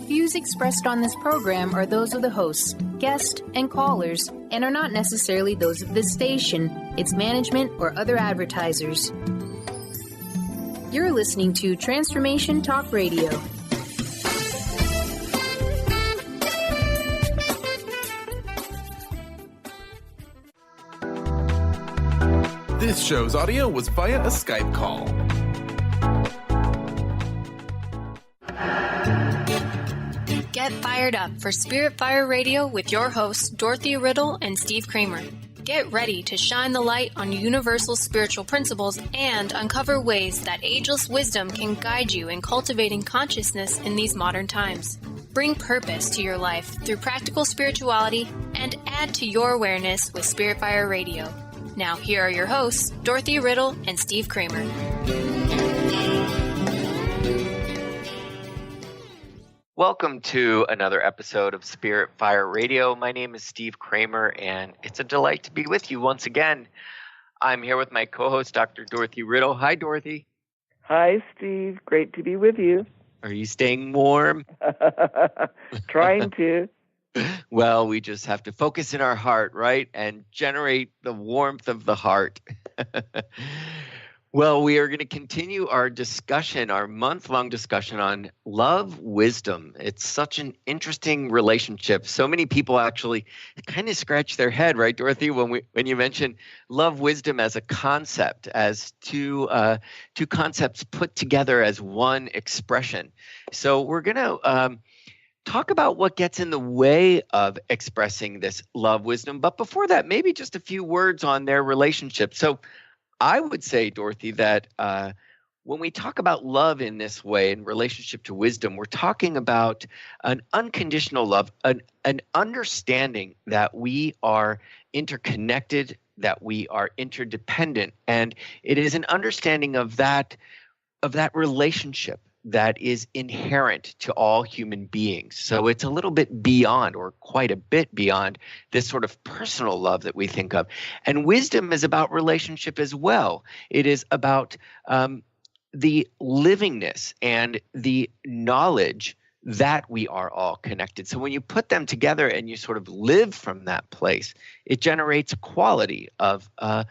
views expressed on this program are those of the hosts, guests, and callers, and are not necessarily those of this station, its management, or other advertisers. You're listening to Transformation Talk Radio. This show's audio was via a Skype call. Get fired up for Spirit Fire Radio with your hosts, Dorothy, Riddle, and Steve Kramer. Get ready to shine the light on universal spiritual principles and uncover ways that ageless wisdom can guide you in cultivating consciousness in these modern times. Bring purpose to your life through practical spirituality and add to your awareness with Spirit Fire Radio. Now, here are your hosts, Dorothy, Riddle, and Steve Kramer. Welcome to another episode of Spirit Fire Radio. My name is Steve Kramer, and it's a delight to be with you once again. I'm here with my co-host, Dr. Dorothy Riddle. Hi, Dorothy. Hi, Steve. Great to be with you. Are you staying warm? Trying to. Well, we just have to focus in our heart, right? And generate the warmth of the heart. Well, we are going to continue our discussion, our month-long discussion on love wisdom. It's such an interesting relationship. So many people actually kind of scratch their head, right, Dorothy, when you mention love wisdom as a concept, as two concepts put together as one expression. So we're going to talk about what gets in the way of expressing this love wisdom. But before that, maybe just a few words on their relationship. So I would say, Dorothy, that when we talk about love in this way in relationship to wisdom, we're talking about an unconditional love, an understanding that we are interconnected, that we are interdependent. And it is an understanding of that relationship that is inherent to all human beings. So it's a little bit beyond, or quite a bit beyond, this sort of personal love that we think of. And wisdom is about relationship as well. It is about the livingness and the knowledge that we are all connected. So when you put them together and you sort of live from that place, it generates a quality of a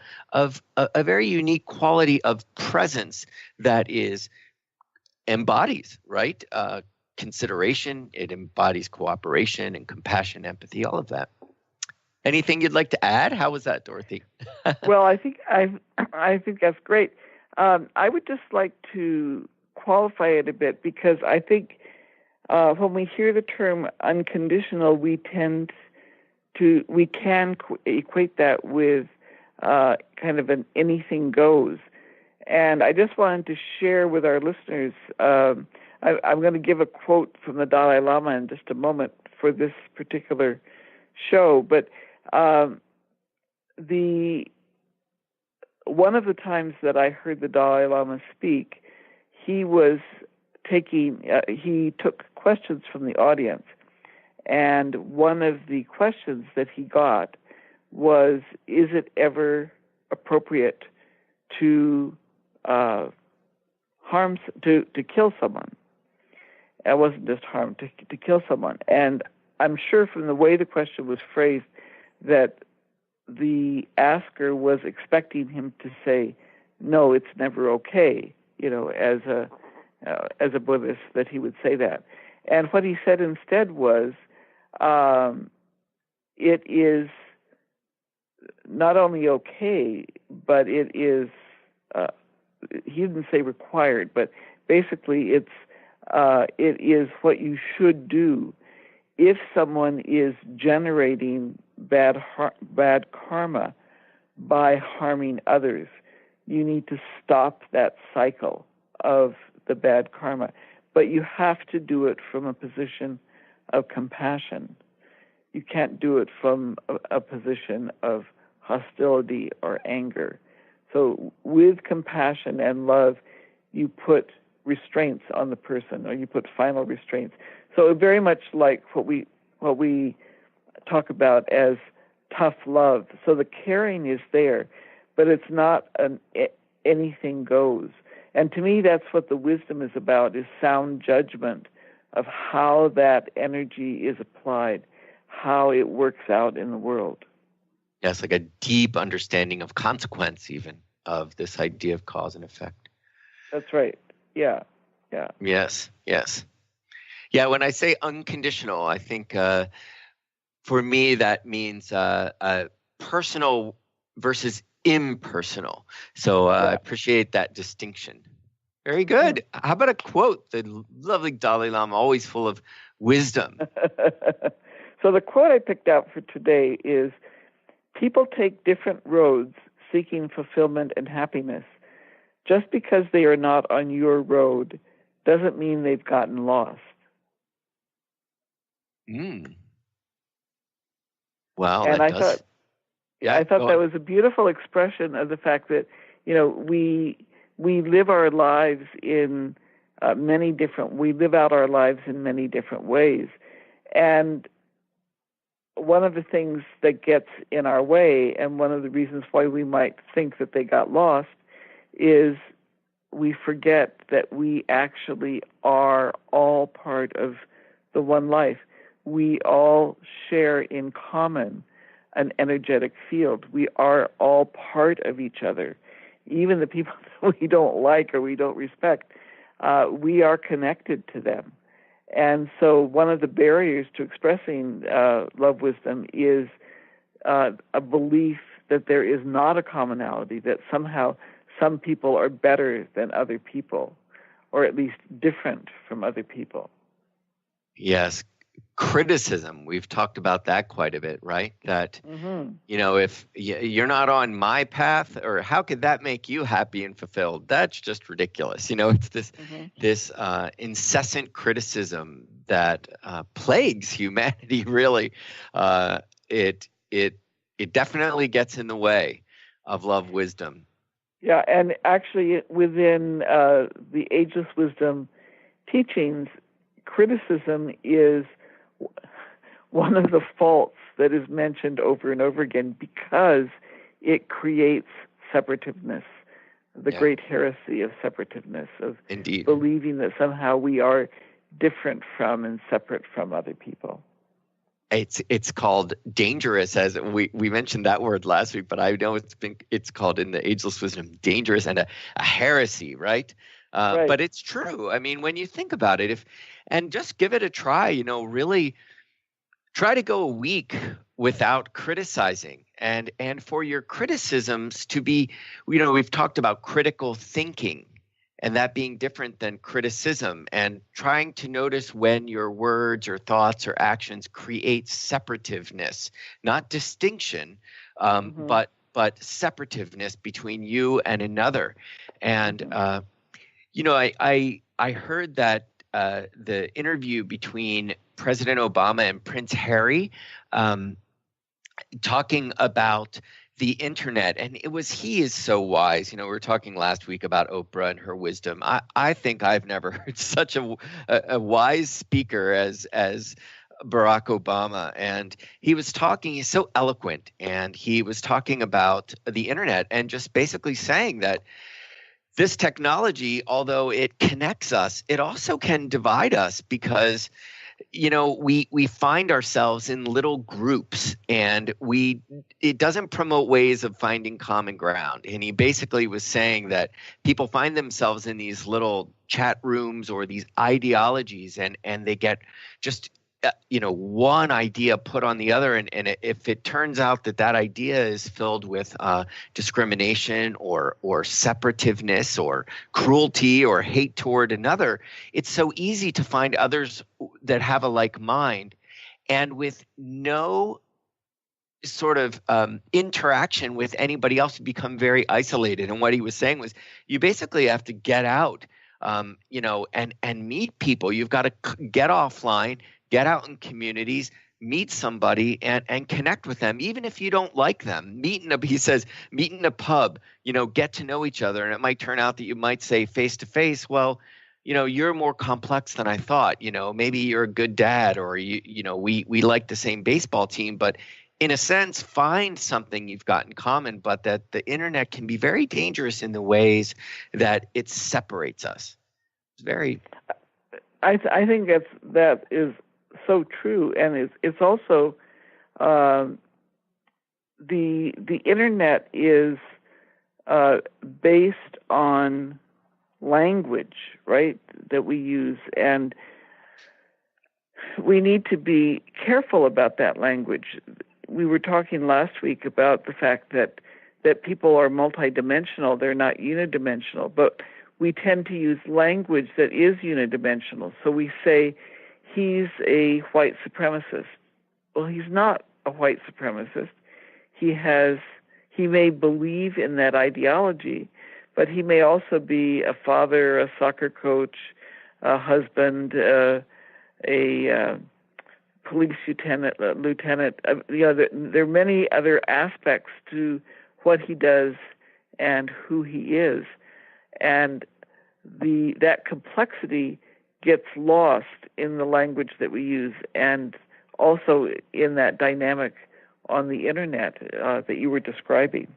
very unique quality of presence that embodies, right? Consideration. It embodies cooperation and compassion, empathy, all of that. Anything you'd like to add? How was that, Dorothy? Well, I think that's great. I would just like to qualify it a bit, because I think when we hear the term unconditional, we can equate that with kind of an anything goes. And I just wanted to share with our listeners, I'm going to give a quote from the Dalai Lama in just a moment for this particular show. But one of the times that I heard the Dalai Lama speak, he took questions from the audience. And one of the questions that he got was, is it ever appropriate to to kill someone? It wasn't just harm, to kill someone. And I'm sure from the way the question was phrased that the asker was expecting him to say, no, it's never okay, as a Buddhist, that he would say that. And what he said instead was, it is not only okay, but it is, he didn't say required, but basically it is what you should do if someone is generating bad karma by harming others. You need to stop that cycle of the bad karma, but you have to do it from a position of compassion. You can't do it from a position of hostility or anger. So with compassion and love, you put restraints on the person, or you put final restraints. So very much like what we talk about as tough love. So the caring is there, but it's not anything goes. And to me, that's what the wisdom is about, is sound judgment of how that energy is applied, how it works out in the world. Yes, like a deep understanding of consequence, even of this idea of cause and effect. That's right. Yeah. Yeah. Yes. Yes. Yeah. When I say unconditional, I think for me that means personal versus impersonal. So I appreciate that distinction. Very good. How about a quote? The lovely Dalai Lama, always full of wisdom. So the quote I picked out for today is, "People take different roads seeking fulfillment and happiness. Just because they are not on your road doesn't mean they've gotten lost." Well, and that I thought that was a beautiful expression of the fact that, we live our lives in we live out our lives in many different ways. And one of the things that gets in our way, and one of the reasons why we might think that they got lost, is we forget that we actually are all part of the one life. We all share in common an energetic field. We are all part of each other. Even the people that we don't like or we don't respect, we are connected to them. And so one of the barriers to expressing love wisdom is a belief that there is not a commonality, that somehow some people are better than other people, or at least different from other people. Yes. Criticism, we've talked about that quite a bit, right? That, if you're not on my path, or how could that make you happy and fulfilled? That's just ridiculous. It's this incessant criticism that plagues humanity, really. It definitely gets in the way of love wisdom. Yeah, and actually within the Ageless Wisdom teachings, criticism is one of the faults that is mentioned over and over again, because it creates separativeness, the great heresy of separativeness, of Indeed. Believing that somehow we are different from and separate from other people. It's called dangerous, as we mentioned that word last week, but I know it's called in the Ageless Wisdom dangerous and a heresy, right? Right. But it's true. I mean, when you think about it, and just give it a try, really try to go a week without criticizing, and for your criticisms to be, we've talked about critical thinking, and that being different than criticism, and trying to notice when your words or thoughts or actions create separativeness, not distinction, but separativeness between you and another. And I heard that the interview between President Obama and Prince Harry, talking about the internet, and he is so wise. We were talking last week about Oprah and her wisdom. I think I've never heard such a wise speaker as Barack Obama. And he's so eloquent, and he was talking about the internet and just basically saying that this technology, although it connects us, it also can divide us, because we find ourselves in little groups, and it doesn't promote ways of finding common ground. And he basically was saying that people find themselves in these little chat rooms or these ideologies, and they get just one idea put on the other, and if it turns out that idea is filled with discrimination or separativeness or cruelty or hate toward another, it's so easy to find others that have a like mind, and with no sort of interaction with anybody else, you become very isolated. And what he was saying was, you basically have to get out, and meet people. You've got to get offline, get out in communities, meet somebody and connect with them, even if you don't like them. He says, meet in a pub, get to know each other. And it might turn out that you might say face to face, well, you're more complex than I thought. Maybe you're a good dad, or we like the same baseball team, but in a sense, find something you've got in common. But that the internet can be very dangerous in the ways that it separates us. It's very I think that is so true, and it's also the internet is based on language, right, that we use, and we need to be careful about that language. We were talking last week about the fact that people are multidimensional, they're not unidimensional, but we tend to use language that is unidimensional. So we say, he's a white supremacist. Well, he's not a white supremacist. He may believe in that ideology, but he may also be a father, a soccer coach, a husband, a police lieutenant. There are many other aspects to what he does and who he is, and that complexity gets lost in the language that we use, and also in that dynamic on the internet that you were describing.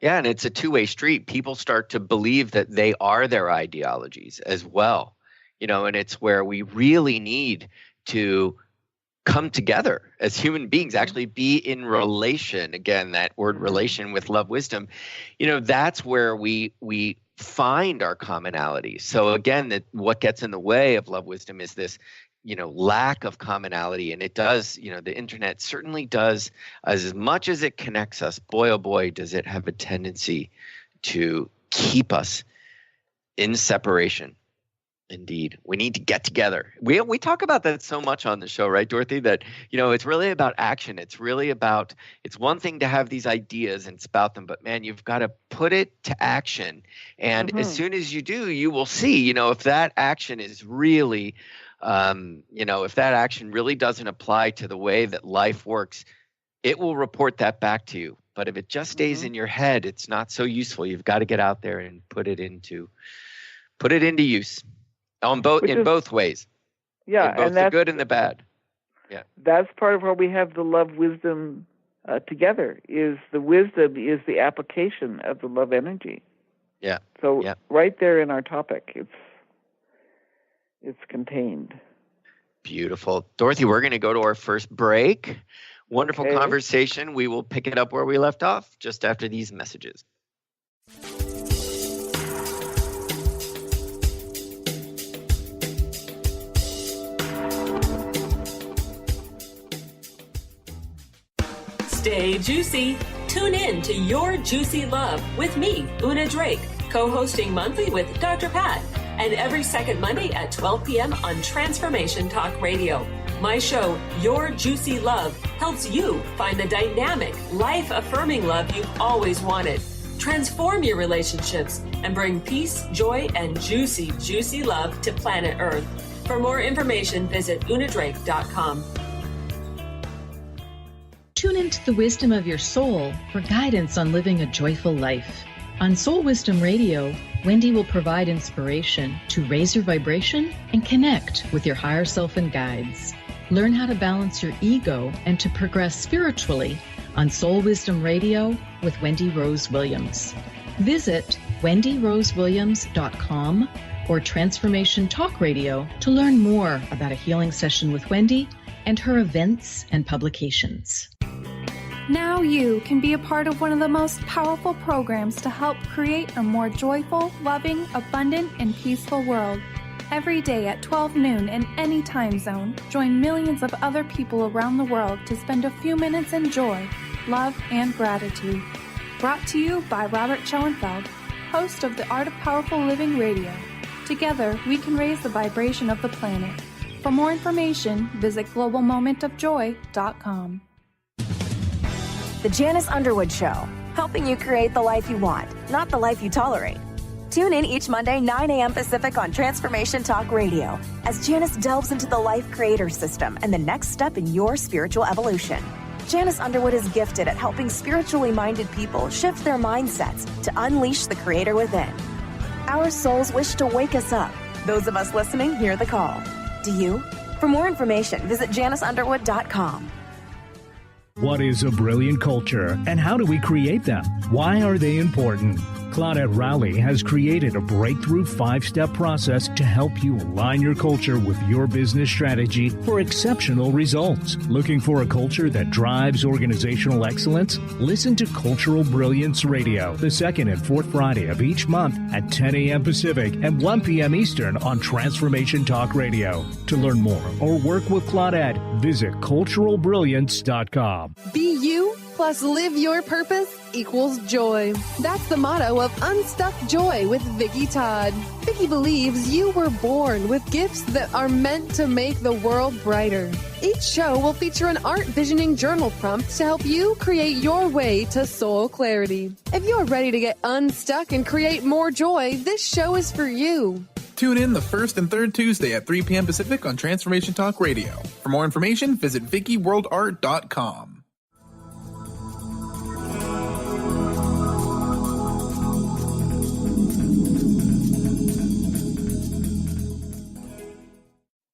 Yeah, and it's a two-way street. People start to believe that they are their ideologies as well, and it's where we really need to come together as human beings, actually be in relation. Again, that word relation with love, wisdom, that's where we find our commonality. So again, what gets in the way of love, wisdom is this, lack of commonality. And it does, the internet certainly does, as much as it connects us, boy, oh boy, does it have a tendency to keep us in separation. Indeed. We need to get together. We talk about that so much on the show, right, Dorothy, that, it's really about action. It's really about, it's one thing to have these ideas and spout them, but man, you've got to put it to action. And as soon as you do, you will see, if that action is really, if that action really doesn't apply to the way that life works, it will report that back to you. But if it just stays in your head, it's not so useful. You've got to get out there and put it into use. In both ways. Yeah, in both and the good and the bad. Yeah, that's part of where we have the love wisdom together. Is the wisdom is the application of the love energy. Yeah. So right there in our topic, it's contained. Beautiful, Dorothy. We're going to go to our first break. Wonderful conversation. We will pick it up where we left off just after these messages. Stay juicy. Tune in to Your Juicy Love with me, Una Drake, co-hosting monthly with Dr. Pat, and every second Monday at 12 p.m. on Transformation Talk Radio. My show, Your Juicy Love, helps you find the dynamic, life-affirming love you've always wanted. Transform your relationships and bring peace, joy, and juicy, juicy love to planet Earth. For more information, visit unadrake.com. Tune into the wisdom of your soul for guidance on living a joyful life. On Soul Wisdom Radio, Wendy will provide inspiration to raise your vibration and connect with your higher self and guides. Learn how to balance your ego and to progress spiritually on Soul Wisdom Radio with Wendy Rose Williams. Visit wendyrosewilliams.com or Transformation Talk Radio to learn more about a healing session with Wendy and her events and publications. Now you can be a part of one of the most powerful programs to help create a more joyful, loving, abundant, and peaceful world. Every day at 12 noon in any time zone, join millions of other people around the world to spend a few minutes in joy, love, and gratitude. Brought to you by Robert Schoenfeld, host of the Art of Powerful Living Radio. Together, we can raise the vibration of the planet. For more information, visit globalmomentofjoy.com. The Janice Underwood Show, helping you create the life you want, not the life you tolerate. Tune in each Monday, 9 a.m. Pacific on Transformation Talk Radio as Janice delves into the life creator system and the next step in your spiritual evolution. Janice Underwood is gifted at helping spiritually minded people shift their mindsets to unleash the creator within. Our souls wish to wake us up. Those of us listening hear the call. Do you? For more information, visit janiceunderwood.com. What is a brilliant culture, and how do we create them? Why are they important? Claudette Rowley has created a breakthrough 5-step process to help you align your culture with your business strategy for exceptional results. Looking for a culture that drives organizational excellence? Listen to Cultural Brilliance Radio, the second and fourth Friday of each month at 10 a.m. Pacific and 1 p.m. Eastern on Transformation Talk Radio. To learn more or work with Claudette, visit culturalbrilliance.com. Be you plus live your purpose equals joy. That's the motto of Unstuck Joy with Vicki Todd. Vicki believes you were born with gifts that are meant to make the world brighter. Each show will feature an art visioning journal prompt to help you create your way to soul clarity. If you're ready to get unstuck and create more joy, this show is for you. Tune in the first and third Tuesday at 3 p.m. Pacific on Transformation Talk Radio. For more information, visit VickiWorldArt.com.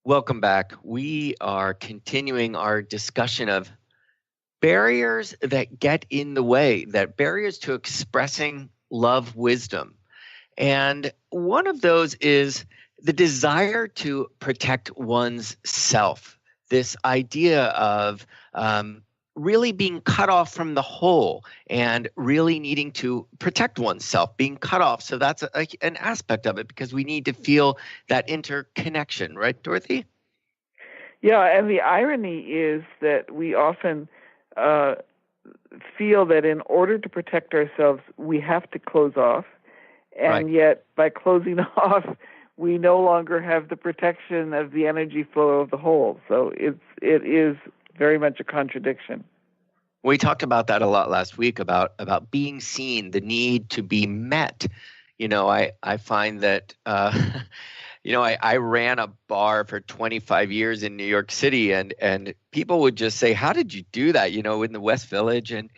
Welcome back. We are continuing our discussion of barriers that get in the way, that barriers to expressing love wisdom. And one of those is the desire to protect one's self, this idea of really being cut off from the whole and really needing to protect oneself, being cut off. So that's an aspect of it, because we need to feel that interconnection, right, Dorothy? Yeah, and the irony is that we often feel that in order to protect ourselves, we have to close off. And yet, by closing off, we no longer have the protection of the energy flow of the whole. So it is very much a contradiction. We talked about that a lot last week, about being seen, the need to be met. You know, I find that, I ran a bar for 25 years in New York City, and people would just say, how did you do that, in the West Village? And,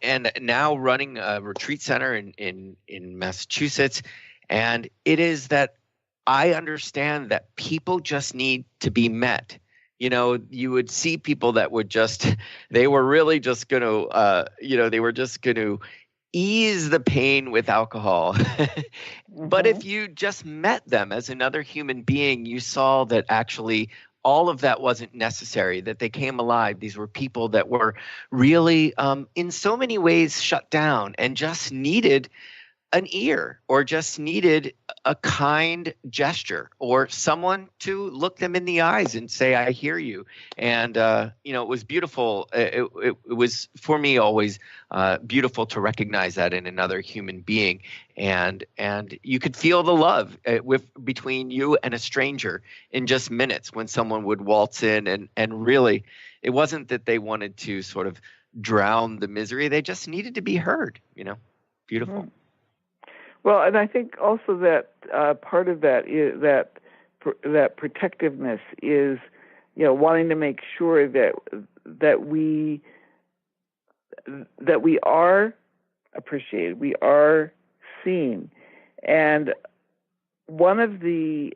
and now running a retreat center in Massachusetts. And it is that I understand that people just need to be met. You would see people that would they were really just going to, they were just going to ease the pain with alcohol. But if you just met them as another human being, you saw that actually all of that wasn't necessary, that they came alive. These were people that were really, in so many ways, shut down and just needed an ear, or just needed a kind gesture, or someone to look them in the eyes and say, I hear you. And, it was beautiful. It was, for me, always beautiful to recognize that in another human being. And you could feel the love between you and a stranger in just minutes when someone would waltz in. And really, it wasn't that they wanted to sort of drown the misery. They just needed to be heard, Beautiful. Mm-hmm. Well, and I think also that part of that is that protectiveness is, wanting to make sure that we are appreciated, we are seen, and one of the,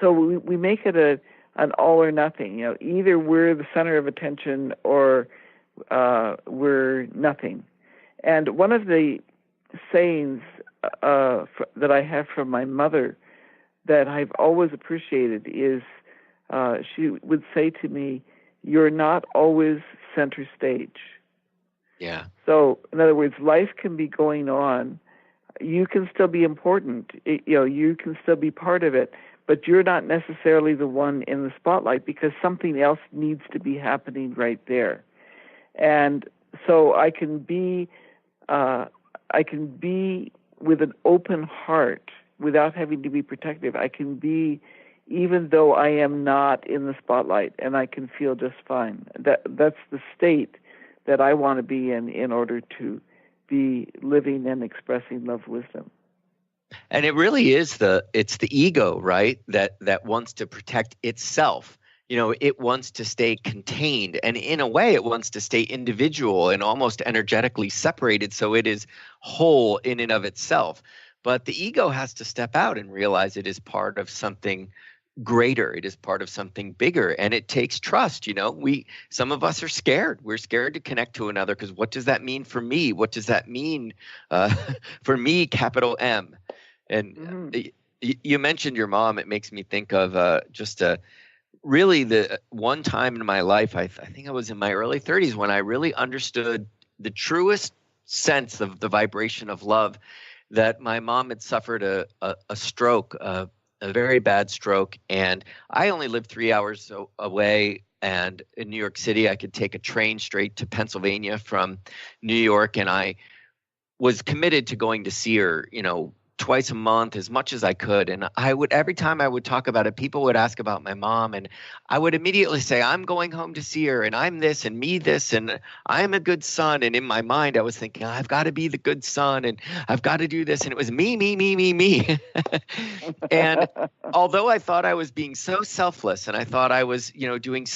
so we make it an all or nothing. Either we're the center of attention or we're nothing. And one of the sayings that I have from my mother that I've always appreciated is she would say to me, "You're not always center stage." Yeah. So, in other words, life can be going on. You can still be important. You can still be part of it, but you're not necessarily the one in the spotlight because something else needs to be happening right there. And so I can be with an open heart without having to be protective. I can be, even though I am not in the spotlight, and I can feel just fine. That's the state that I want to be in order to be living and expressing love wisdom. And it really is it's the ego, right? That wants to protect itself. It wants to stay contained, and in a way it wants to stay individual and almost energetically separated, so it is whole in and of itself. But the ego has to step out and realize it is part of something greater. It is part of something bigger, and it takes trust. Some of us are scared. We're scared to connect to another because what does that mean for me? What does that mean for me, capital M? And you mentioned your mom. It makes me think of really the one time in my life, I think I was in my early 30s, when I really understood the truest sense of the vibration of love. That my mom had suffered a stroke, a very bad stroke, and I only lived 3 hours away. And in New York City, I could take a train straight to Pennsylvania from New York, and I was committed to going to see her, twice a month, as much as I could. And every time I would talk about it, people would ask about my mom, and I would immediately say, I'm going home to see her, and I'm this and me this, and I'm a good son. And in my mind, I was thinking, I've got to be the good son, and I've got to do this. And it was me, me, me, me, me. And although I thought I was being so selfless, and I thought I was, doing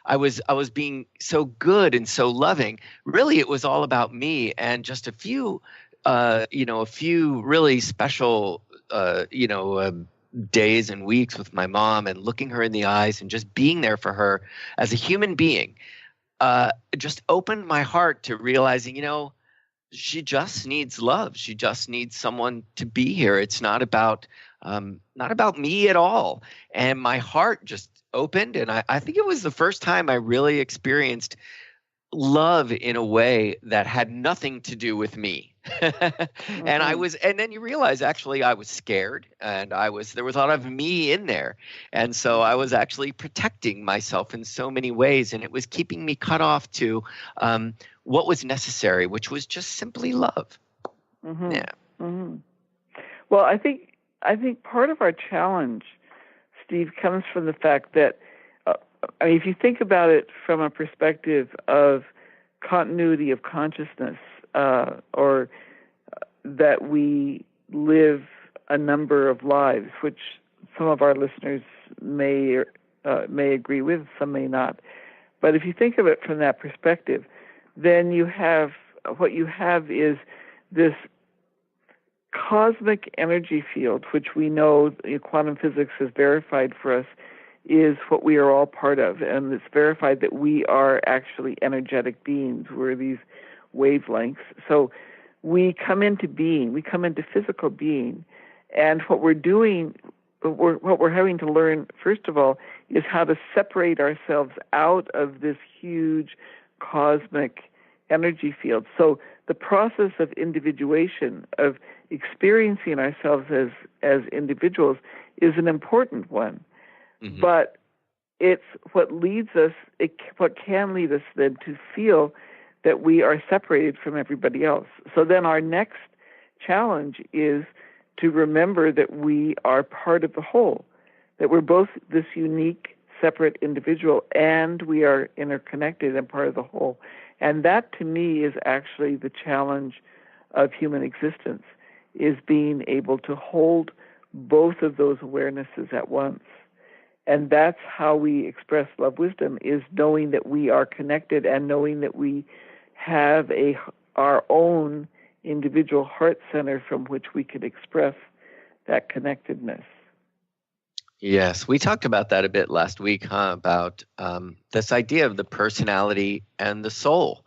I was being so good and so loving, really it was all about me and just a few really special, days and weeks with my mom, and looking her in the eyes and just being there for her as a human being, just opened my heart to realizing, she just needs love. She just needs someone to be here. It's not about me at all. And my heart just opened, and I think it was the first time I really experienced love in a way that had nothing to do with me. And then you realize actually I was scared, and there was a lot of me in there. And so I was actually protecting myself in so many ways, and it was keeping me cut off to what was necessary, which was just simply love. Mm-hmm. Yeah. Mm-hmm. Well, I think part of our challenge, Steve, comes from the fact that if you think about it from a perspective of continuity of consciousness, or that we live a number of lives, which some of our listeners may agree with, some may not. But if you think of it from that perspective, then what you have is this cosmic energy field, which we know quantum physics has verified for us is what we are all part of. And it's verified that we are actually energetic beings. We're these wavelengths. So we come into being, we come into physical being. And what we're doing, what we're having to learn, first of all, is how to separate ourselves out of this huge cosmic energy field. So the process of individuation, of experiencing ourselves as individuals, is an important one. Mm-hmm. But it's what can lead us then to feel that we are separated from everybody else. So then our next challenge is to remember that we are part of the whole, that we're both this unique, separate individual, and we are interconnected and part of the whole. And that, to me, is actually the challenge of human existence, is being able to hold both of those awarenesses at once. And that's how we express love wisdom, is knowing that we are connected and knowing that we have our own individual heart center from which we can express that connectedness. Yes, we talked about that a bit last week, about this idea of the personality and the soul.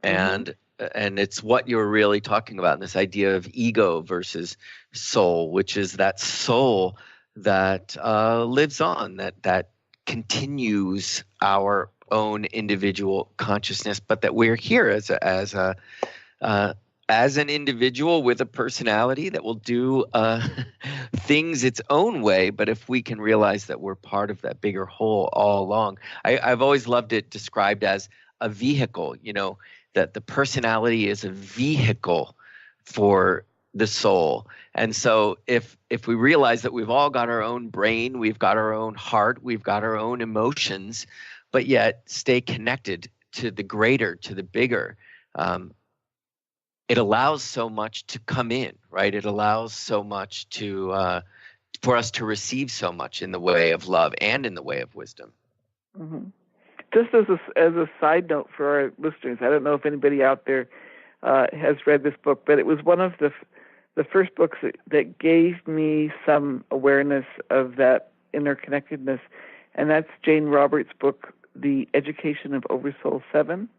Mm-hmm. And it's what you're really talking about, this idea of ego versus soul, which is that soul that lives on, that continues our own individual consciousness, but that we're here as an individual with a personality that will do things its own way. But if we can realize that we're part of that bigger whole all along, I've always loved it described as a vehicle, that the personality is a vehicle for the soul. And so if we realize that we've all got our own brain, we've got our own heart, we've got our own emotions, but yet stay connected to the greater, to the bigger, it allows so much to come in, right? It allows so much for us to receive so much in the way of love and in the way of wisdom. Mm-hmm. Just as a side note for our listeners, I don't know if anybody out there has read this book, but it was one of the first books that gave me some awareness of that interconnectedness, and that's Jane Roberts' book, The Education of Oversoul 7.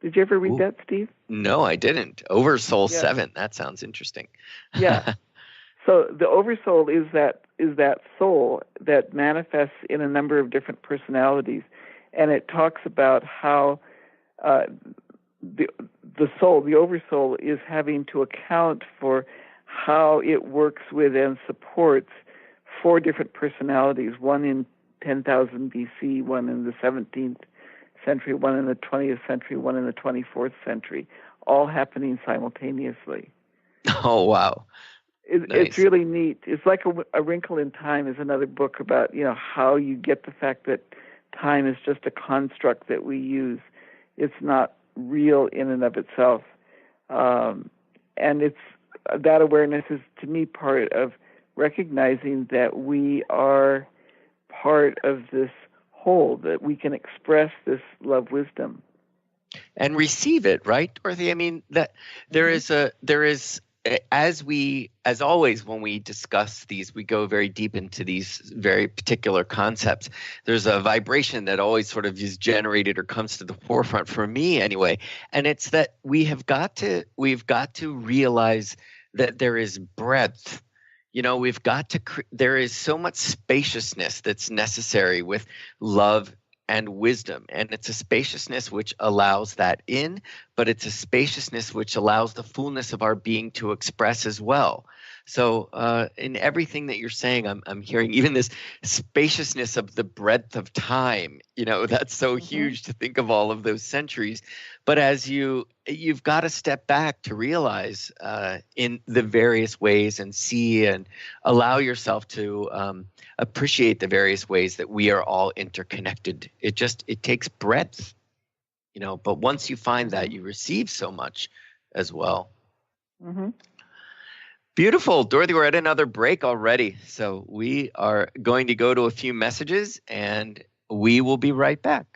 Did you ever read that, Steve? No, I didn't. Oversoul 7. That sounds interesting. Yeah. So the Oversoul is that soul that manifests in a number of different personalities, and it talks about how the soul, the Oversoul, is having to account for how it works with and supports 4 different personalities, one in 10,000 BC, one in the 17th century, one in the 20th century, one in the 24th century, all happening simultaneously. Oh, wow. Nice. It's really neat. It's like A Wrinkle in Time is another book about, how you get the fact that time is just a construct that we use. It's not real in and of itself. And it's that awareness is, to me, part of recognizing that we are part of this whole, that we can express this love wisdom and receive it, right, Dorothy? I mean, that there is as always, when we discuss these, we go very deep into these very particular concepts. There's a vibration that always sort of is generated or comes to the forefront for me anyway. And it's that we've got to realize that there is breadth. There is so much spaciousness that's necessary with love and wisdom. And it's a spaciousness which allows that in, but it's a spaciousness which allows the fullness of our being to express as well. So in everything that you're saying, I'm hearing even this spaciousness of the breadth of time. That's so huge to think of all of those centuries. But as you've got to step back to realize in the various ways and see and allow yourself to appreciate the various ways that we are all interconnected. It takes breadth, but once you find that, you receive so much as well. Mm-hmm. Beautiful. Dorothy, we're at another break already. So we are going to go to a few messages and we will be right back.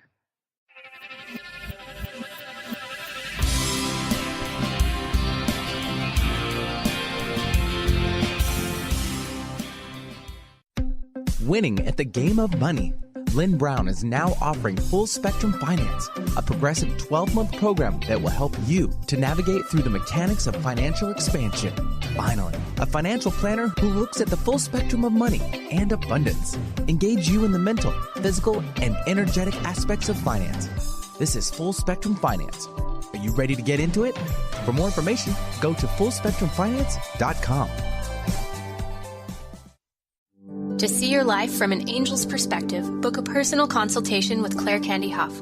Winning at the game of money. Lynn Brown is now offering Full Spectrum Finance, a progressive 12-month program that will help you to navigate through the mechanics of financial expansion. Finally, a financial planner who looks at the full spectrum of money and abundance. Engage you in the mental, physical, and energetic aspects of finance. This is Full Spectrum Finance. Are you ready to get into it? For more information, go to fullspectrumfinance.com. To see your life from an angel's perspective, book a personal consultation with Claire Candy Huff,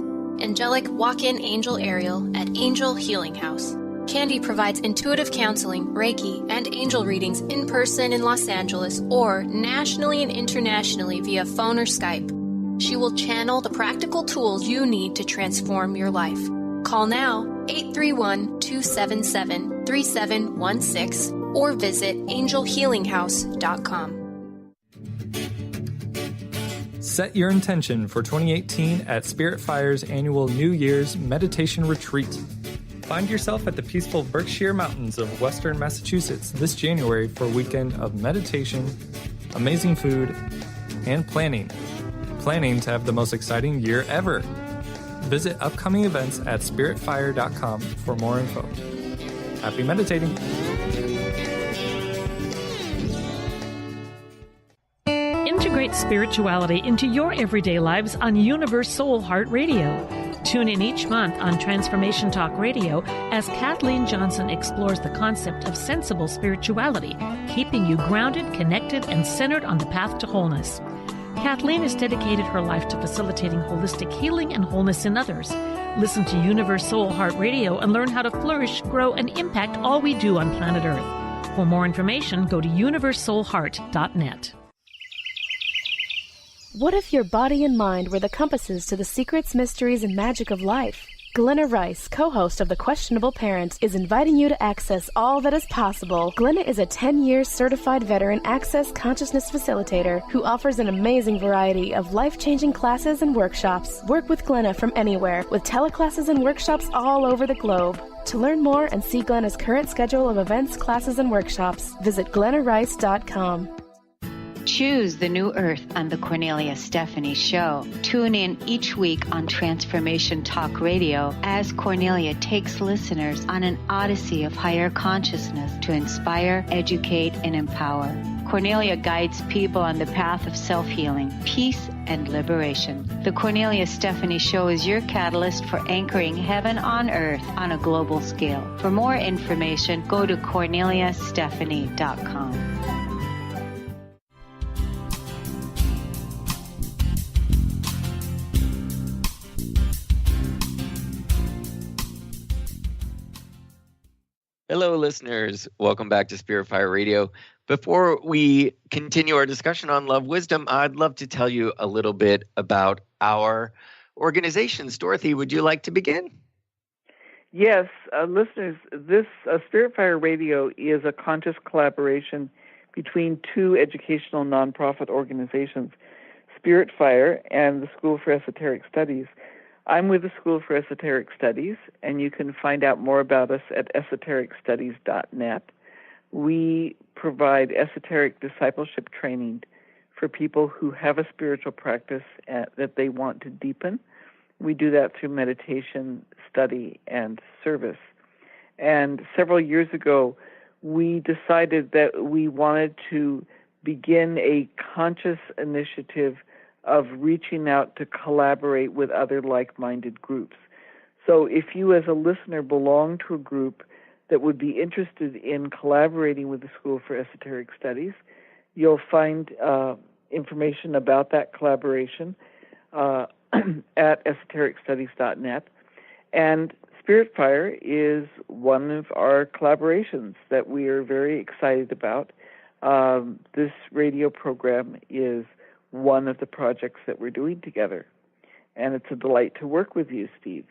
angelic walk-in angel Ariel at Angel Healing House. Candy provides intuitive counseling, Reiki, and angel readings in person in Los Angeles or nationally and internationally via phone or Skype. She will channel the practical tools you need to transform your life. Call now 831-277-3716 or visit angelhealinghouse.com. Set your intention for 2018 at Spirit Fire's annual New Year's Meditation Retreat. Find yourself at the peaceful Berkshire Mountains of Western Massachusetts this January for a weekend of meditation, amazing food, and planning. Planning to have the most exciting year ever. Visit upcoming events at spiritfire.com for more info. Happy meditating! Integrate spirituality into your everyday lives on Universe Soul Heart Radio. Tune in each month on Transformation Talk Radio as Kathleen Johnson explores the concept of sensible spirituality, keeping you grounded, connected, and centered on the path to wholeness. Kathleen has dedicated her life to facilitating holistic healing and wholeness in others. Listen to Universe Soul Heart Radio and learn how to flourish, grow, and impact all we do on planet Earth. For more information, go to universesoulheart.net. What if your body and mind were the compasses to the secrets, mysteries, and magic of life? Glenna Rice, co-host of The Questionable Parent, is inviting you to access all that is possible. Glenna is a 10-year certified veteran access consciousness facilitator who offers an amazing variety of life-changing classes and workshops. Work with Glenna from anywhere, with teleclasses and workshops all over the globe. To learn more and see Glenna's current schedule of events, classes, and workshops, visit glennarice.com. Choose the new earth on the Cornelia Stephanie Show. Tune in each week on Transformation Talk Radio as Cornelia takes listeners on an odyssey of higher consciousness to inspire, educate, and empower. Cornelia guides people on the path of self-healing, peace, and liberation. The Cornelia Stephanie Show is your catalyst for anchoring heaven on earth on a global scale. For more information, go to corneliastephanie.com. Hello, listeners. Welcome back to Spirit Fire Radio. Before we continue our discussion on love wisdom, I'd love to tell you a little bit about our organizations. Dorothy, would you like to begin? Yes, listeners, this Spirit Fire Radio is a conscious collaboration between two educational nonprofit organizations, Spirit Fire and the School for Esoteric Studies. I'm with the School for Esoteric Studies, and you can find out more about us at esotericstudies.net. We provide esoteric discipleship training for people who have a spiritual practice that they want to deepen. We do that through meditation, study, and service. And several years ago, we decided that we wanted to begin a conscious initiative of reaching out to collaborate with other like-minded groups. So if you as a listener belong to a group that would be interested in collaborating with the School for Esoteric Studies, you'll find information about that collaboration at esotericstudies.net. And Spirit Fire is one of our collaborations that we are very excited about. This radio program is one of the projects that we're doing together. And it's a delight to work with you, Steve.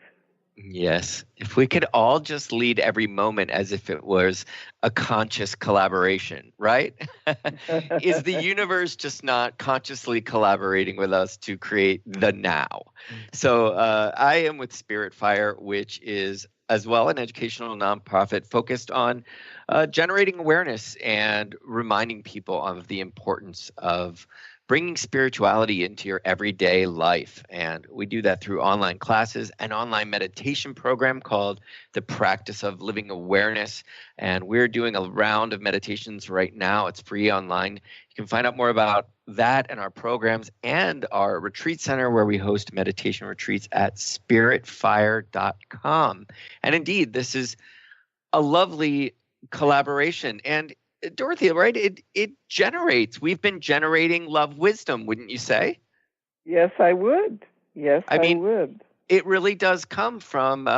Yes. If we could all just lead every moment as if it was a conscious collaboration, right? Is the universe just not consciously collaborating with us to create the now? So I am with Spirit Fire, which is as well an educational nonprofit focused on generating awareness and reminding people of the importance of bringing spirituality into your everyday life. And we do that through online classes, an online meditation program called The Practice of Living Awareness. And we're doing a round of meditations right now. It's free online. You can find out more about that and our programs and our retreat center where we host meditation retreats at spiritfire.com. And indeed, this is a lovely collaboration. And Dorothy, right? It generates. We've been generating love wisdom, wouldn't you say? Yes, I would. Yes, I would. It really does come from.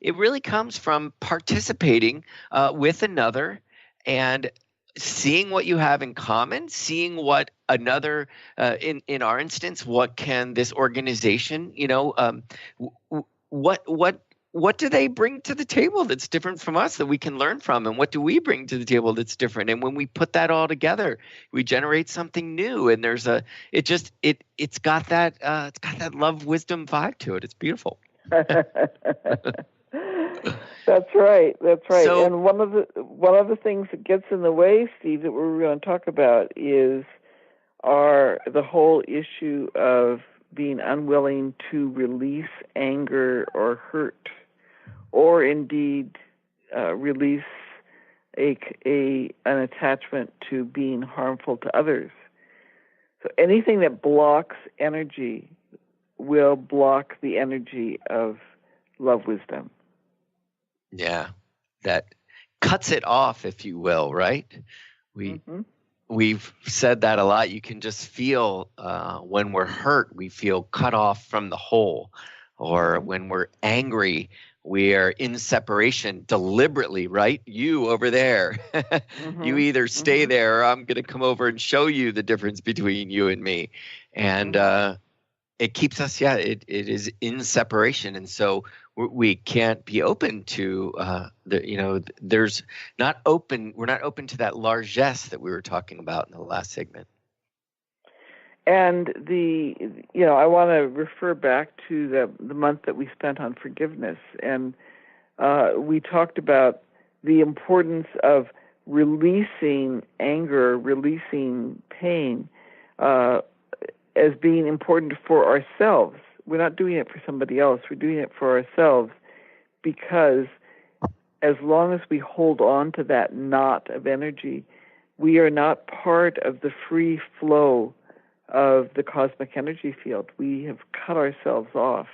It really comes from participating with another and seeing what you have in common, seeing what another. In our instance, what can this organization? What do they bring to the table that's different from us that we can learn from? And what do we bring to the table that's different? And when we put that all together, we generate something new. And it's got that love wisdom vibe to it. It's beautiful. That's right. That's right. So, and one of the things that gets in the way, Steve, that we're going to talk about is the whole issue of being unwilling to release anger or hurt, or indeed release an attachment to being harmful to others. So anything that blocks energy will block the energy of love wisdom. Yeah, that cuts it off, if you will, right? We've said that a lot. You can just feel when we're hurt, we feel cut off from the whole. Or when we're angry, we are in separation deliberately, right? You over there. You either stay there or I'm going to come over and show you the difference between you and me. And it keeps us, it is in separation. And so we can't be open to, we're not open to that largesse that we were talking about in the last segment. And I want to refer back to the month that we spent on forgiveness. And we talked about the importance of releasing anger, releasing pain as being important for ourselves. We're not doing it for somebody else. We're doing it for ourselves, because as long as we hold on to that knot of energy, we are not part of the free flow of the cosmic energy field. We have cut ourselves off.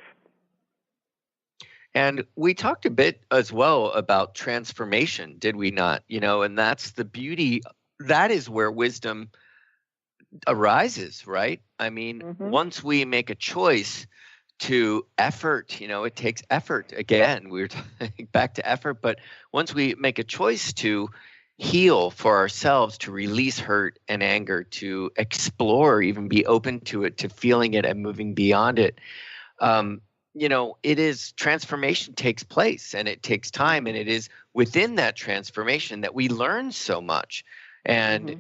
And we talked a bit as well about transformation, did we not? And that's the beauty. That is where wisdom arises, right? I mean, once we make a choice to effort, it takes effort. Again, we were back to effort, but once we make a choice to heal for ourselves, to release hurt and anger, to explore, even be open to it, to feeling it and moving beyond it, it is transformation takes place, and it takes time, and it is within that transformation that we learn so much, and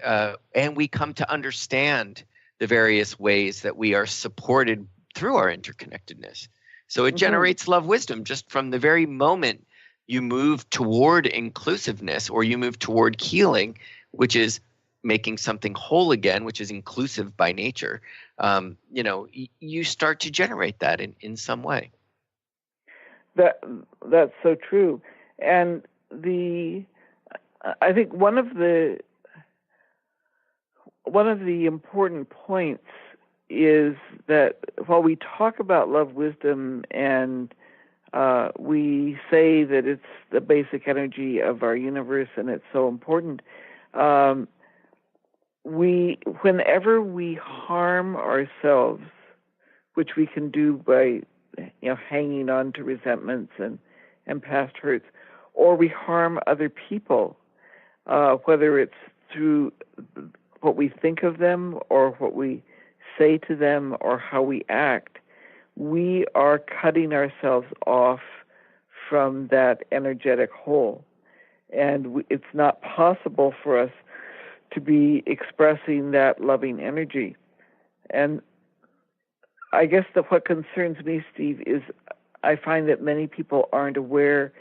we come to understand the various ways that we are supported through our interconnectedness. So it generates love wisdom just from the very moment you move toward inclusiveness, or you move toward healing, which is making something whole again, which is inclusive by nature. You start to generate that in some way. That's so true. And I think one of the important points is that while we talk about love wisdom and we say that it's the basic energy of our universe and it's so important, whenever we harm ourselves, which we can do by hanging on to resentments and past hurts, or we harm other people, whether it's through what we think of them or what we say to them or how we act, we are cutting ourselves off from that energetic whole. And it's not possible for us to be expressing that loving energy. And I guess that what concerns me, Steve, is I find that many people aren't aware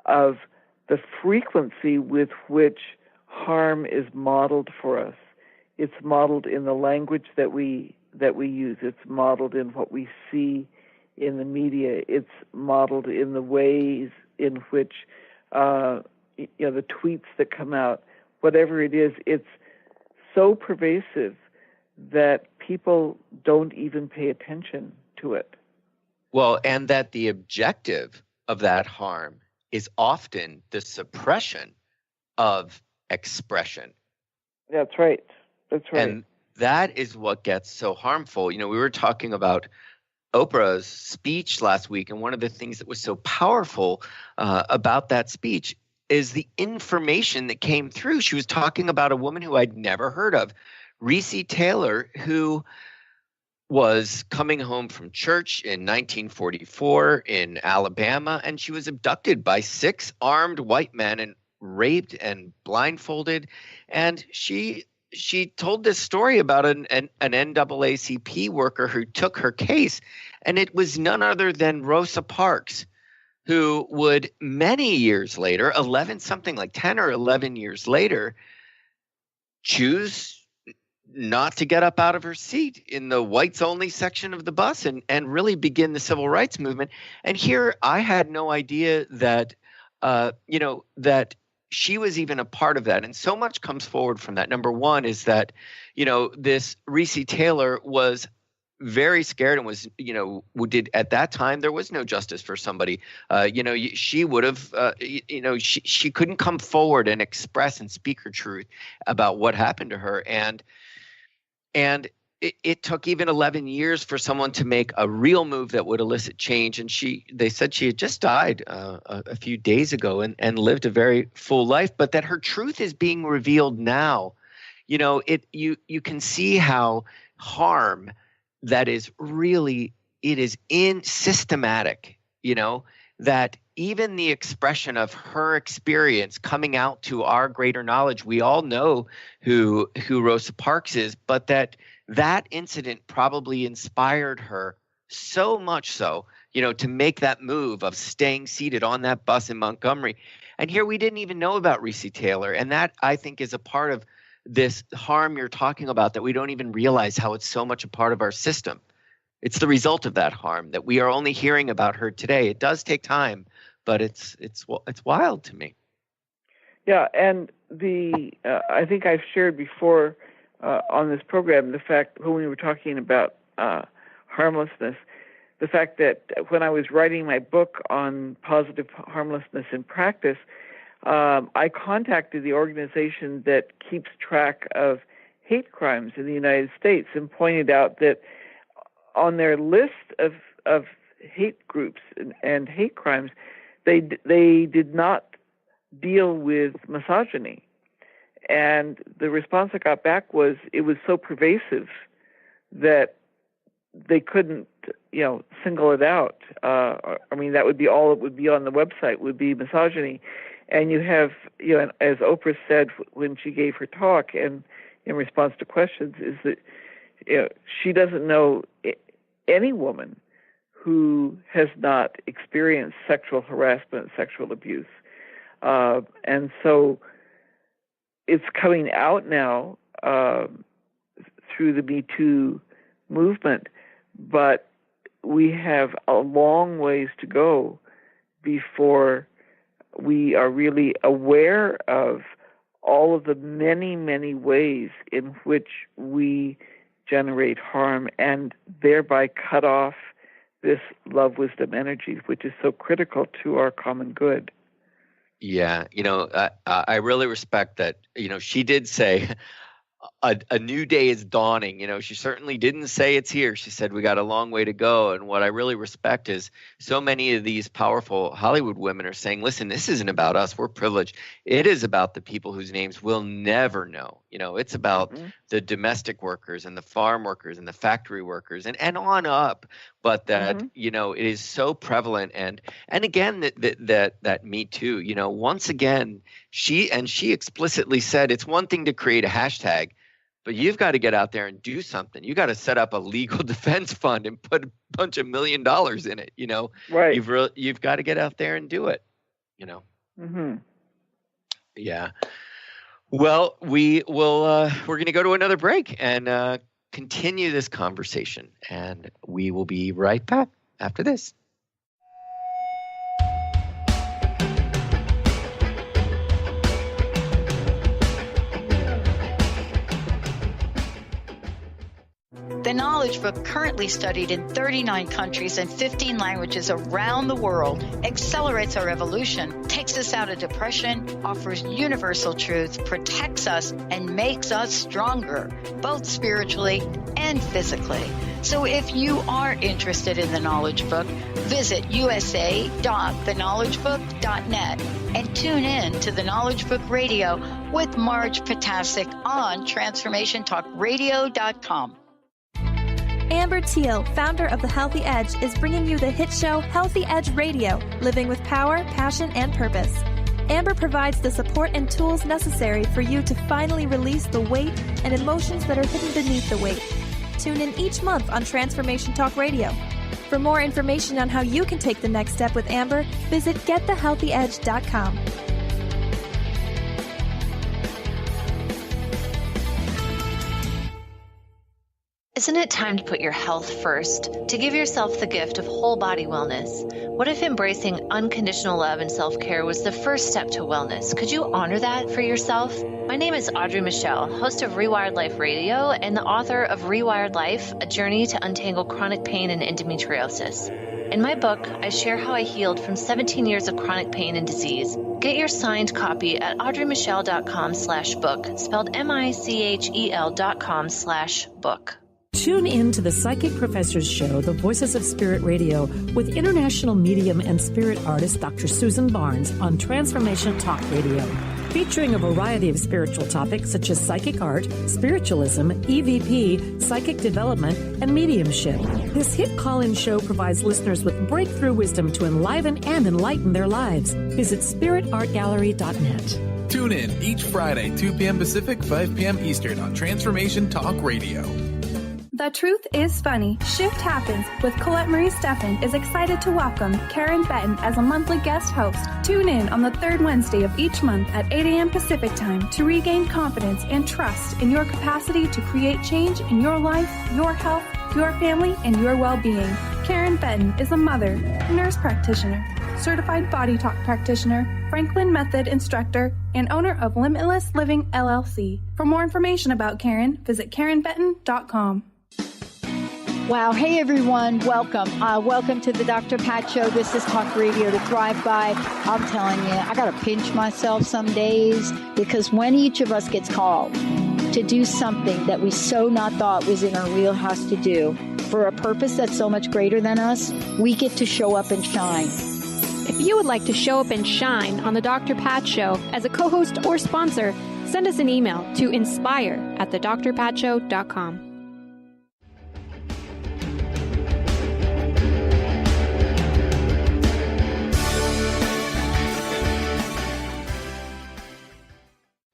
of the frequency with which harm is modeled for us. It's modeled in the language that we use. It's modeled in what we see in the media. It's modeled in the ways in which the tweets that come out. Whatever it is, it's so pervasive that people don't even pay attention to it. Well, and that the objective of that harm is often the suppression of expression. That's right. That's right. And that is what gets so harmful. We were talking about Oprah's speech last week, and one of the things that was so powerful about that speech is the information that came through. She was talking about a woman who I'd never heard of, Reese Taylor, who was coming home from church in 1944 in Alabama, and she was abducted by 6 armed white men and raped and blindfolded. And she told this story about an NAACP worker who took her case, and it was none other than Rosa Parks, who would many years later, 10 or 11 years later, choose not to get up out of her seat in the whites only section of the bus and really begin the civil rights movement. And here I had no idea that, that she was even a part of that. And so much comes forward from that. Number one is that, this Reese Taylor was very scared and was, at that time, there was no justice for somebody. She would have, she couldn't come forward and express and speak her truth about what happened to her. And it took even 11 years for someone to make a real move that would elicit change. And they said she had just died a few days ago and lived a very full life, but that her truth is being revealed now. You can see how harm that is really, it is systematic, that even the expression of her experience coming out to our greater knowledge, we all know who Rosa Parks is, but that incident probably inspired her so much so, to make that move of staying seated on that bus in Montgomery. And here we didn't even know about Reese Taylor. And that, I think, is a part of this harm you're talking about, that we don't even realize how it's so much a part of our system. It's the result of that harm that we are only hearing about her today. It does take time, but it's wild to me. Yeah, and I think I've shared before on this program the fact, when we were talking about harmlessness, the fact that when I was writing my book on positive harmlessness in practice, I contacted the organization that keeps track of hate crimes in the United States and pointed out that on their list of hate groups and hate crimes, they did not deal with misogyny. And the response I got back was it was so pervasive that they couldn't, single it out. That would be all it would be on the website, would be misogyny. And you have, as Oprah said when she gave her talk and in response to questions, is that she doesn't know any woman who has not experienced sexual harassment, sexual abuse. And so it's coming out now through the Me Too movement, but we have a long ways to go before we are really aware of all of the many, many ways in which we generate harm and thereby cut off this love, wisdom energy, which is so critical to our common good. Yeah, I really respect that. She did say a new day is dawning. She certainly didn't say it's here. She said we got a long way to go. And what I really respect is so many of these powerful Hollywood women are saying, listen, this isn't about us. We're privileged. It is about the people whose names we'll never know. It's about the domestic workers and the farm workers and the factory workers and on up. But that, it is so prevalent. And again, that Me Too, once again, she explicitly said it's one thing to create a hashtag, but you've got to get out there and do something. You got to set up a legal defense fund and put a bunch of $1 million in it. Right. You've got to get out there and do it. Yeah. Well, we're going to go to another break and continue this conversation, and we will be right back after this. The Knowledge Book, currently studied in 39 countries and 15 languages around the world, accelerates our evolution, takes us out of depression, offers universal truth, protects us, and makes us stronger, both spiritually and physically. So if you are interested in the Knowledge Book, visit usa.theknowledgebook.net and tune in to the Knowledge Book Radio with Marge Potasic on TransformationTalkRadio.com. Amber Teal, founder of The Healthy Edge, is bringing you the hit show Healthy Edge Radio, living with power, passion, and purpose. Amber provides the support and tools necessary for you to finally release the weight and emotions that are hidden beneath the weight. Tune in each month on Transformation Talk Radio. For more information on how you can take the next step with Amber, visit getthehealthyedge.com. Isn't it time to put your health first, to give yourself the gift of whole body wellness? What if embracing unconditional love and self-care was the first step to wellness? Could you honor that for yourself? My name is Audrey Michelle, host of Rewired Life Radio and the author of Rewired Life, A Journey to Untangle Chronic Pain and Endometriosis. In my book, I share how I healed from 17 years of chronic pain and disease. Get your signed copy at audreymichelle.com/book, spelled MICHEL.com/book. Tune in to the Psychic Professors Show, The Voices of Spirit Radio, with international medium and spirit artist Dr. Susan Barnes on Transformation Talk Radio, featuring a variety of spiritual topics such as psychic art, spiritualism, EVP, psychic development, and mediumship. This hit call-in show provides listeners with breakthrough wisdom to enliven and enlighten their lives. Visit spiritartgallery.net. Tune in each Friday, 2 p.m. Pacific, 5 p.m. Eastern on Transformation Talk Radio. The Truth is Funny. Shift Happens with Colette Marie Steffen is excited to welcome Karen Benton as a monthly guest host. Tune in on the third Wednesday of each month at 8 a.m. Pacific Time to regain confidence and trust in your capacity to create change in your life, your health, your family, and your well-being. Karen Benton is a mother, nurse practitioner, certified body talk practitioner, Franklin Method instructor, and owner of Limitless Living LLC. For more information about Karen, visit KarenBenton.com. Wow. Hey, everyone. Welcome. Welcome to the Dr. Pat Show. This is Talk Radio to Thrive By. I'm telling you, I got to pinch myself some days because when each of us gets called to do something that we so not thought was in our wheelhouse to do for a purpose that's so much greater than us, we get to show up and shine. If you would like to show up and shine on the Dr. Pat Show as a co-host or sponsor, send us an email to inspire@thedrpatshow.com.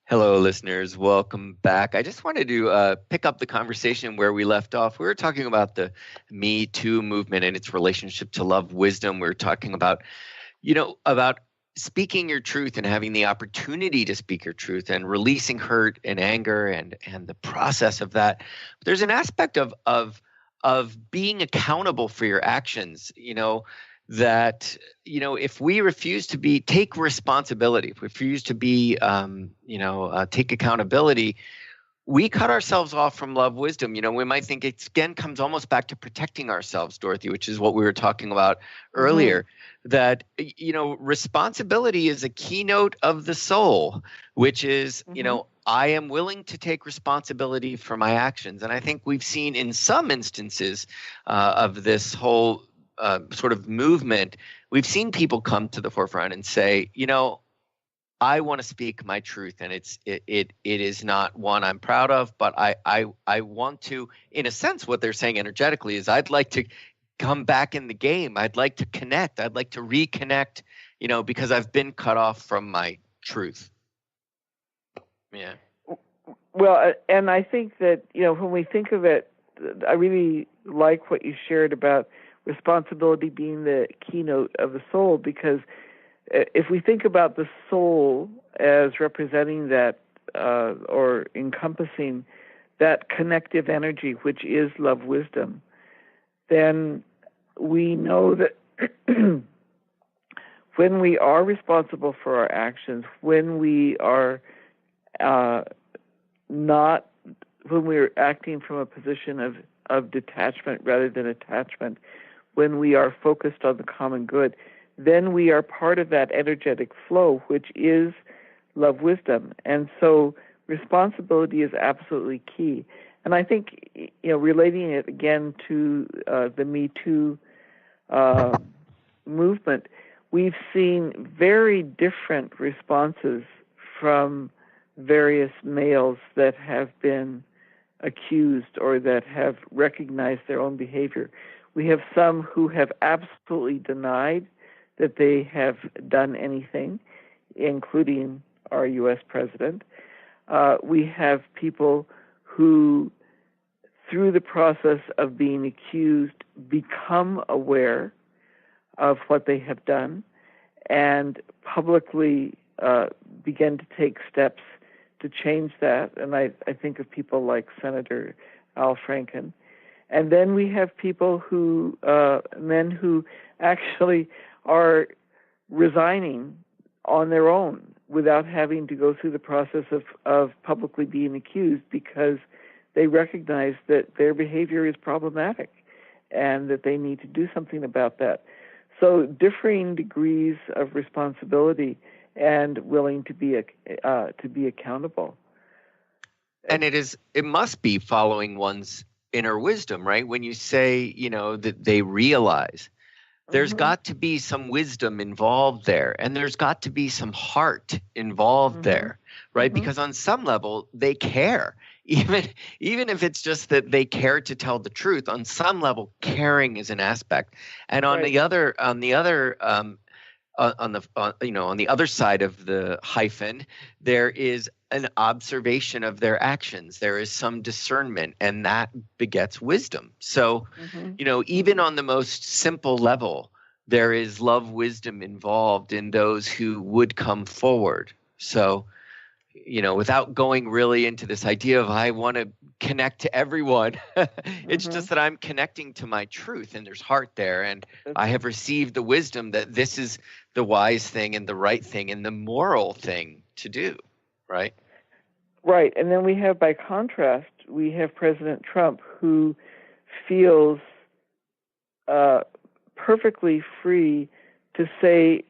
Hello, listeners. Welcome back. I just wanted to pick up the conversation where we left off. We were talking about the Me Too movement and its relationship to love wisdom. We were talking about, about speaking your truth and having the opportunity to speak your truth and releasing hurt and anger and the process of that. There's an aspect of being accountable for your actions, that, if we refuse to take responsibility, if we refuse to be, take accountability, we cut ourselves off from love wisdom. We might think it again comes almost back to protecting ourselves, Dorothy, which is what we were talking about earlier, that, responsibility is a keynote of the soul, which is, I am willing to take responsibility for my actions. And I think we've seen in some instances of this whole sort of movement, we've seen people come to the forefront and say, I want to speak my truth, and it is not one I'm proud of, but I want to, in a sense, what they're saying energetically is I'd like to come back in the game. I'd like to connect. I'd like to reconnect, because I've been cut off from my truth. Yeah. Well, and I think that, when we think of it, I really like what you shared about responsibility being the keynote of the soul, because if we think about the soul as representing that or encompassing that connective energy, which is love wisdom, then we know that when we are responsible for our actions, when we are when we're acting from a position of detachment rather than attachment, when we are focused on the common good, then we are part of that energetic flow, which is love wisdom. And so responsibility is absolutely key. And I think, relating it again to the Me Too movement, we've seen very different responses from various males that have been accused or that have recognized their own behavior. We have some who have absolutely denied that they have done anything, including our U.S. president. We have people who, through the process of being accused, become aware of what they have done and publicly begin to take steps to change that. And I think of people like Senator Al Franken. And then we have people who, men who actually are resigning on their own without having to go through the process of publicly being accused, because they recognize that their behavior is problematic and that they need to do something about that. So differing degrees of responsibility and willing to be accountable. And it must be following one's inner wisdom, right? When you say, that they realize, there's got to be some wisdom involved there, and there's got to be some heart involved there, right? Because on some level, they care. Even if it's just that they care to tell the truth, on some level, caring is an aspect. And on the other on the other side of the hyphen, there is an observation of their actions. There is some discernment, and that begets wisdom. So, even on the most simple level, there is love, wisdom involved in those who would come forward. So, without going really into this idea of I want to connect to everyone, it's just that I'm connecting to my truth, and there's heart there, and I have received the wisdom that this is the wise thing and the right thing and the moral thing to do, right? Right. And then we have, by contrast, we have President Trump, who feels perfectly free to say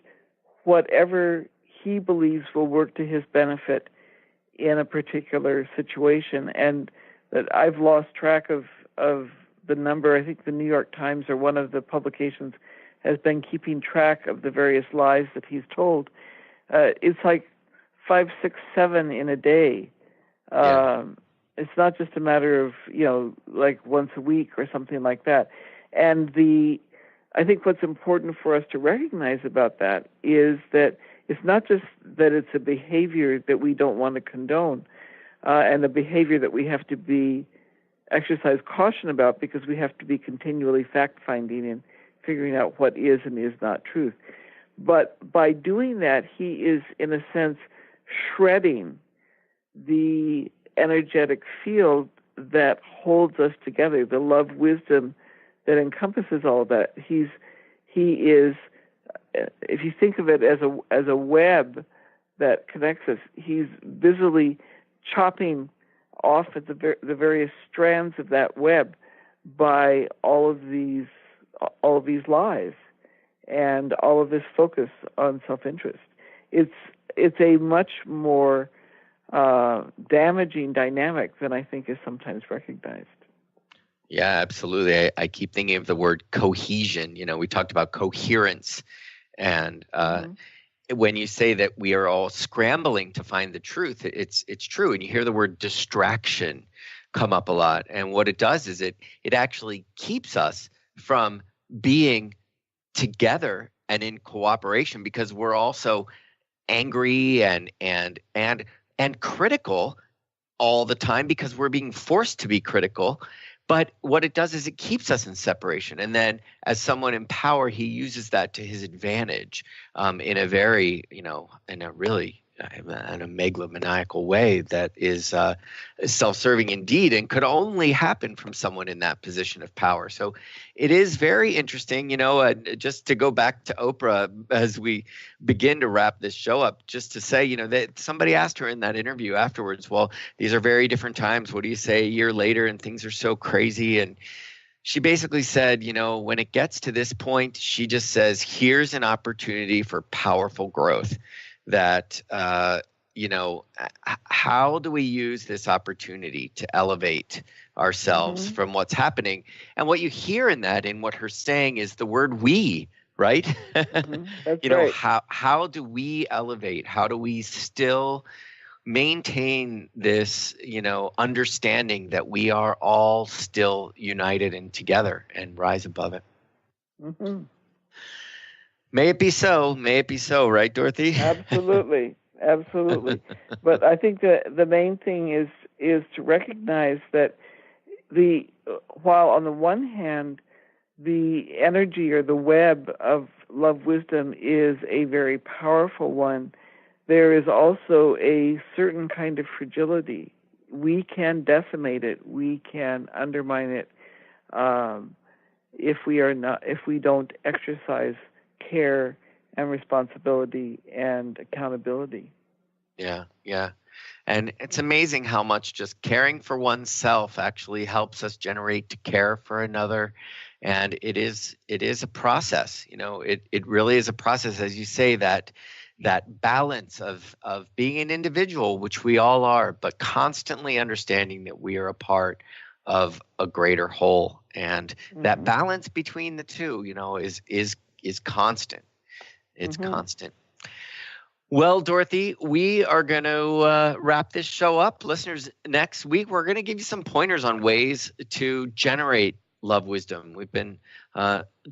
whatever he believes will work to his benefit in a particular situation. And that I've lost track of the number. I think the New York Times or one of the publications has been keeping track of the various lies that he's told. It's like 5, 6, 7 in a day. It's not just a matter of, like once a week or something like that. And I think what's important for us to recognize about that is that it's not just that it's a behavior that we don't want to condone, and a behavior that we have to exercise caution about, because we have to be continually fact-finding and figuring out what is and is not truth. But by doing that, he is, in a sense, shredding the energetic field that holds us together, the love wisdom that encompasses all of that. He is, if you think of it as a web that connects us, he's busily chopping off at the various strands of that web by all of these lies and all of this focus on self-interest. It's a much more damaging dynamic than I think is sometimes recognized. Yeah, absolutely. I keep thinking of the word cohesion. We talked about coherence, and when you say that we are all scrambling to find the truth, it's true. And you hear the word distraction come up a lot, and what it does is it actually keeps us from being together and in cooperation, because we're also angry and critical all the time, because we're being forced to be critical. But what it does is it keeps us in separation. And then as someone in power, he uses that to his advantage in a very, in a really in a megalomaniacal way that is self-serving indeed, and could only happen from someone in that position of power. So it is very interesting, just to go back to Oprah as we begin to wrap this show up, just to say, that somebody asked her in that interview afterwards, well, these are very different times. What do you say a year later and things are so crazy? And she basically said, when it gets to this point, she just says, here's an opportunity for powerful growth. That, how do we use this opportunity to elevate ourselves from what's happening? And what you hear in what her saying is the word we, right? That's right. How do we elevate? How do we still maintain this, understanding that we are all still united and together, and rise above it? Mm-hmm. May it be so. May it be so, right, Dorothy? Absolutely. But I think that the main thing is to recognize that while on the one hand, the energy or the web of love wisdom is a very powerful one, there is also a certain kind of fragility. We can decimate it. We can undermine it if we don't exercise care and responsibility and accountability. Yeah. And it's amazing how much just caring for oneself actually helps us generate to care for another. And it is a process. It really is a process, as you say, that balance of being an individual, which we all are, but constantly understanding that we are a part of a greater whole. And that balance between the two, is constant. It's constant. Well, Dorothy, we are going to wrap this show up. Listeners, next week, we're going to give you some pointers on ways to generate love wisdom. We've been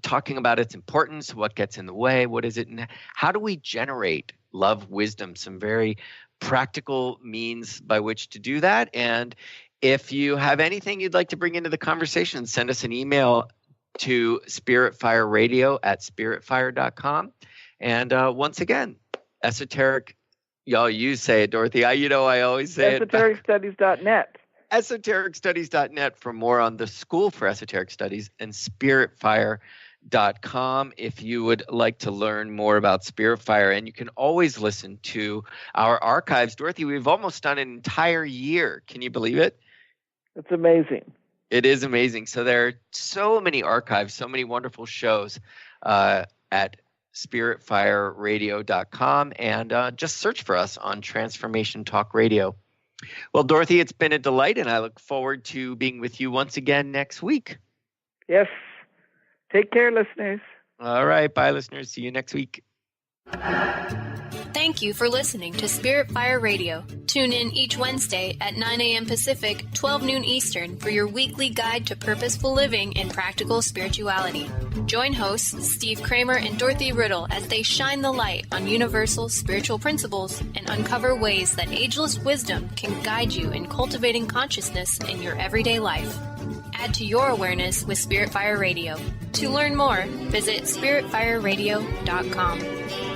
talking about its importance, what gets in the way, what is it, and how do we generate love wisdom, some very practical means by which to do that. And if you have anything you'd like to bring into the conversation, send us an email to spiritfireradio@spiritfire.com. And once again, esoteric, y'all, you say it, Dorothy. I always say esotericstudies.net. esotericstudies.net for more on the School for Esoteric Studies, and spiritfire.com if you would like to learn more about Spiritfire. And you can always listen to our archives. Dorothy, we've almost done an entire year. Can you believe it? It's amazing. It is amazing. So there are so many archives, so many wonderful shows at spiritfireradio.com, and just search for us on Transformation Talk Radio. Well, Dorothy, it's been a delight, and I look forward to being with you once again next week. Yes. Take care, listeners. All right. Bye, listeners. See you next week. Thank you for listening to Spirit Fire Radio. Tune in each Wednesday at 9 a.m. Pacific, 12 noon Eastern for your weekly guide to purposeful living and practical spirituality. Join hosts Steve Kramer and Dorothy Riddle as they shine the light on universal spiritual principles and uncover ways that ageless wisdom can guide you in cultivating consciousness in your everyday life. Add to your awareness with Spirit Fire Radio. To learn more, visit spiritfireradio.com.